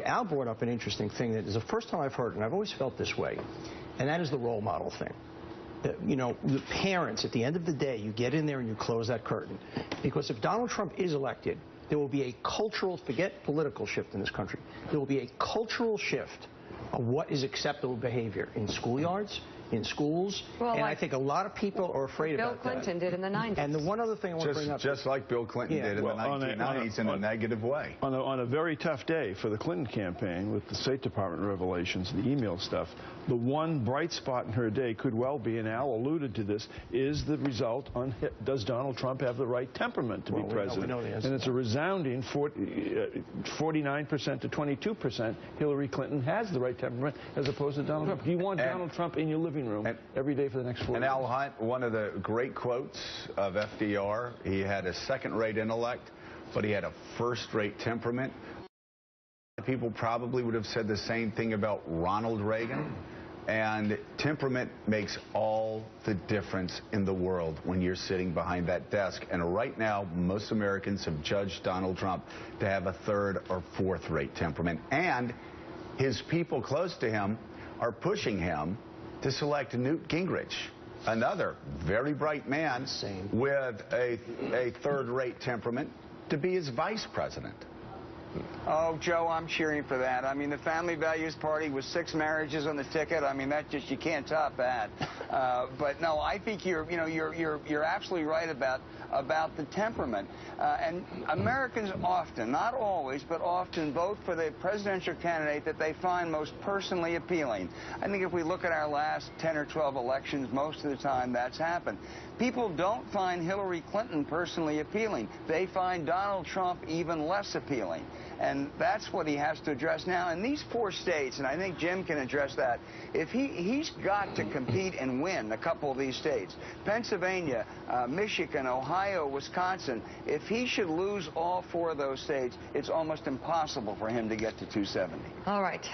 Al brought up an interesting thing that is the first time I've heard, and I've always felt this way, and that is the role model thing. You know, the parents, at the end of the day, you get in there and you close that curtain. Because if Donald Trump is elected, there will be a cultural, forget political shift in this country, there will be a cultural shift of what is acceptable behavior in schoolyards, in schools, and I think a lot of people are afraid about that. Bill Clinton did in the 90s. And the one other thing I want to bring up... Just like Bill Clinton did in the 1990s in a negative way. On a very tough day for the Clinton campaign with the State Department revelations, the email stuff, the one bright spot in her day could well be, and Al alluded to this, is the result on does Donald Trump have the right temperament to be president? We know the answer. And it's a resounding 49% to 22%. Hillary Clinton has the right temperament as opposed to Donald Trump. Do you want Donald Trump in your living room every day for the next 4 years? And Al Hunt, one of the great quotes of FDR, he had a second-rate intellect, but he had a first-rate temperament. People probably would have said the same thing about Ronald Reagan. And temperament makes all the difference in the world when you're sitting behind that desk. And right now, most Americans have judged Donald Trump to have a third or fourth-rate temperament. And his people close to him are pushing him to select Newt Gingrich, another very bright man with a third-rate temperament, to be his vice president. Oh, Joe, I'm cheering for that. I mean, the Family Values Party with 6 marriages on the ticket. I mean, that just, you can't top that. But no, I think you're absolutely right about the temperament. And Americans often, not always, but often vote for the presidential candidate that they find most personally appealing. I think if we look at our last 10 or 12 elections, most of the time that's happened. People don't find Hillary Clinton personally appealing. They find Donald Trump even less appealing. And that's what he has to address now. In these 4 states, and I think Jim can address that, if he's got to compete and win a couple of these states, Pennsylvania, Michigan, Ohio, Wisconsin, if he should lose all 4 of those states, it's almost impossible for him to get to 270. All right.